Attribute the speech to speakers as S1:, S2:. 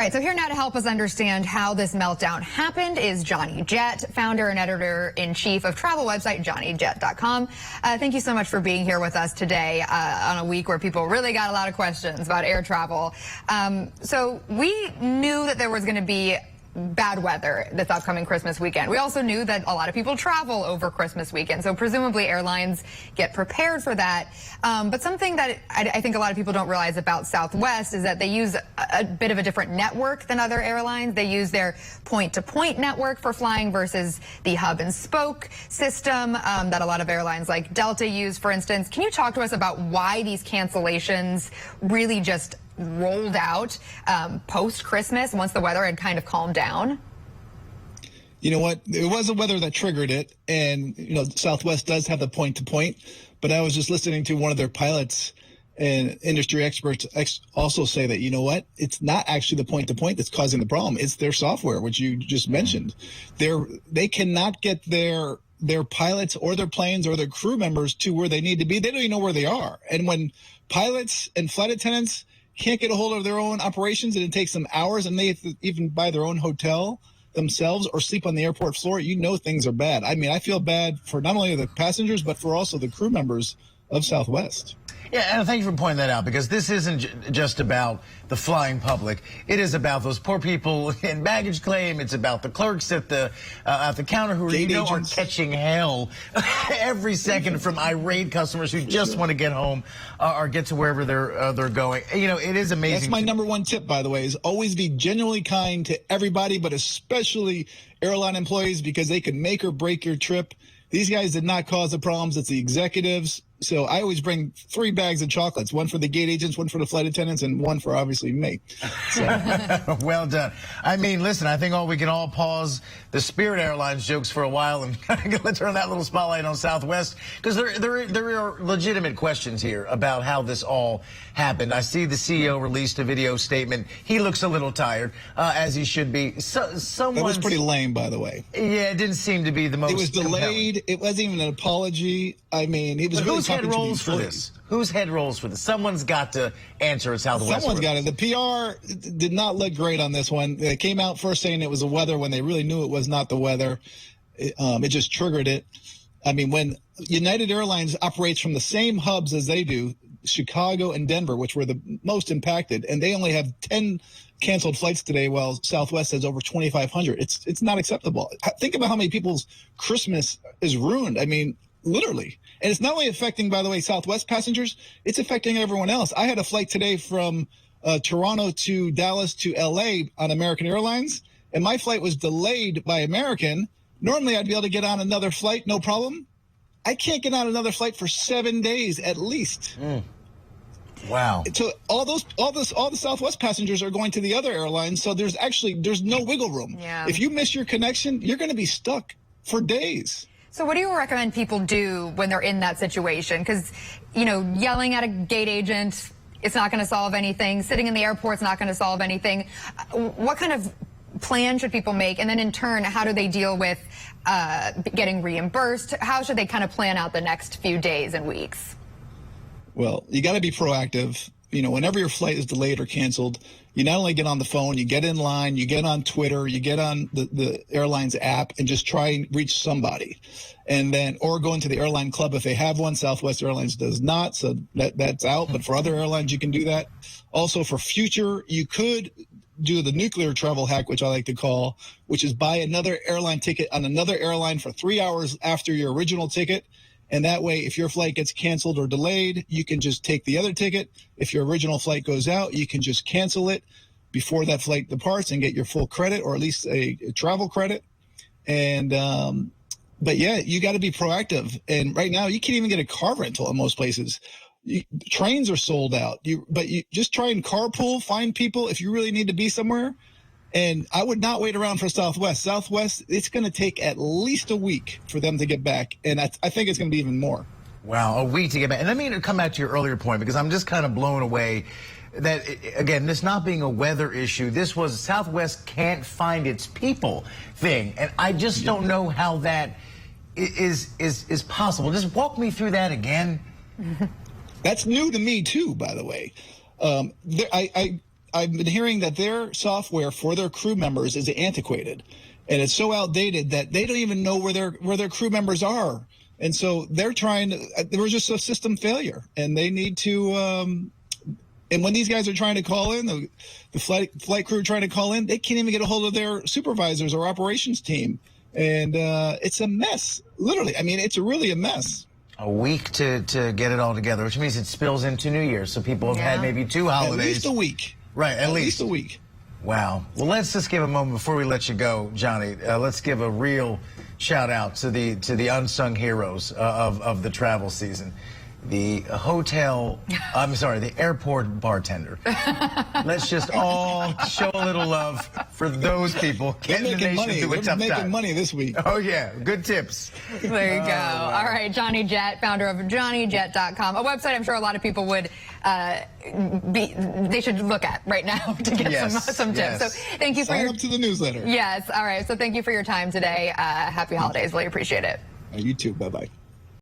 S1: All right, so here now to help us understand how this meltdown happened is Johnny Jett, founder and editor-in-chief of travel website JohnnyJett.com. Thank you so much for being here with us today on a week where people really got a lot of questions about air travel. So we knew that there was going to be bad weather this upcoming Christmas weekend. We also knew that a lot of people travel over Christmas weekend, so presumably airlines get prepared for that. But something that I think a lot of people don't realize about Southwest is that they use a bit of a different network than other airlines. They use their point-to-point network for flying versus the hub and spoke system that a lot of airlines like Delta use, for instance. Can you talk to us about why these cancellations really just rolled out post-Christmas once the weather had kind of calmed down?
S2: You know what? It was the weather that triggered it. And, you know, Southwest does have the point-to-point. But I was just listening to one of their pilots and industry experts also say that, you know what? It's not actually the point-to-point that's causing the problem. It's their software, which you just mentioned. They cannot get their pilots or their planes or their crew members to where they need to be. They don't even know where they are. And when pilots and flight attendants can't get a hold of their own operations and it takes them hours and they have to even buy their own hotel themselves or sleep on the airport floor, you know things are bad. I mean, I feel bad for not only the passengers, but for also the crew members of Southwest.
S3: Yeah, and thank you for pointing that out, because this isn't just about the flying public. It is about those poor people in baggage claim. It's about the clerks at the counter who are catching hell every second from irate customers who just want to get home or get to wherever they're going. You know, it is amazing.
S2: That's my number one tip, by the way, is always be genuinely kind to everybody, but especially airline employees, because they can make or break your trip. These guys did not cause the problems. It's the executives. So I always bring 3 bags of chocolates, one for the gate agents, one for the flight attendants, and one for obviously me. So.
S3: Well done. I mean, listen, I think we can all pause the Spirit Airlines jokes for a while and let's turn that little spotlight on Southwest, because there are legitimate questions here about how this all happened. I see the CEO released a video statement. He looks a little tired, as he should be. That
S2: was pretty lame, by the way.
S3: Yeah, it didn't seem to be the most.
S2: It was delayed.
S3: Compelling.
S2: It wasn't even an apology. I mean, he was really
S3: whose head rolls for this? Whose head rolls for this? Someone's got to answer at Southwest.
S2: Someone's got it. The PR did not look great on this one. They came out first saying it was the weather when they really knew it was not the weather. It just triggered it. I mean, when United Airlines operates from the same hubs as they do, Chicago and Denver, which were the most impacted, and they only have 10 canceled flights today, while Southwest has over 2,500. It's not acceptable. Think about how many people's Christmas is ruined. I mean, literally. And it's not only affecting, by the way, Southwest passengers, it's affecting everyone else. I had a flight today from Toronto to Dallas to L.A. on American Airlines, and my flight was delayed by American. Normally, I'd be able to get on another flight, no problem. I can't get on another flight for 7 days at least.
S3: Wow.
S2: So all the Southwest passengers are going to the other airlines, so there's no wiggle room.
S1: Yeah.
S2: If you miss your connection, you're going to be stuck for days.
S1: So what do you recommend people do when they're in that situation? Because, you know, yelling at a gate agent, it's not going to solve anything. Sitting in the airport's not going to solve anything. What kind of plan should people make? And then in turn, how do they deal with getting reimbursed? How should they kind of plan out the next few days and weeks?
S2: Well, you got to be proactive. You know, whenever your flight is delayed or canceled, you not only get on the phone, you get in line, you get on Twitter, you get on the airline's app and just try and reach somebody. And then, or go into the airline club if they have one. Southwest Airlines does not, so that's out. But for other airlines, you can do that. Also, for future, you could do the nuclear travel hack, which I like to call, which is buy another airline ticket on another airline for 3 hours after your original ticket. And that way, if your flight gets canceled or delayed, you can just take the other ticket. If your original flight goes out, you can just cancel it before that flight departs and get your full credit, or at least a travel credit. And, but yeah, you got to be proactive. And right now, you can't even get a car rental in most places. Trains are sold out. But you just try and carpool, find people if you really need to be somewhere. And I would not wait around for Southwest. Southwest, it's going to take at least a week for them to get back. And I think it's going to be even more.
S3: Wow, a week to get back. And let me come back to your earlier point, because I'm just kind of blown away that, again, this not being a weather issue, this was Southwest can't find its people thing. And I just don't know how that is possible. Just walk me through that again.
S2: That's new to me, too, by the way. I've been hearing that their software for their crew members is antiquated, and it's so outdated that they don't even know where their crew members are. And so they're trying to. There was just a system failure, and they need to. And when these guys are trying to call in, the flight crew trying to call in, they can't even get a hold of their supervisors or operations team, and it's a mess. Literally, I mean, it's really a mess.
S3: A week to get it all together, which means it spills into New Year's, so people have had maybe 2 holidays.
S2: At least a week.
S3: Right, at
S2: least a week.
S3: Wow. Well, let's just give a moment before we let you go, Johnny. Let's give a real shout out to the unsung heroes of the travel season. The airport bartender. Let's just all show a little love for those people.
S2: They're making money. They're making money this week.
S3: Oh, yeah. Good tips.
S1: There you go. Wow. All right. Johnny Jett, founder of JohnnyJett.com, a website I'm sure a lot of people would they should look at right now to get some tips. So thank you for
S2: sign up to the newsletter.
S1: Yes. All right. So thank you for your time today. Happy holidays. Really appreciate it.
S2: You too. Bye-bye.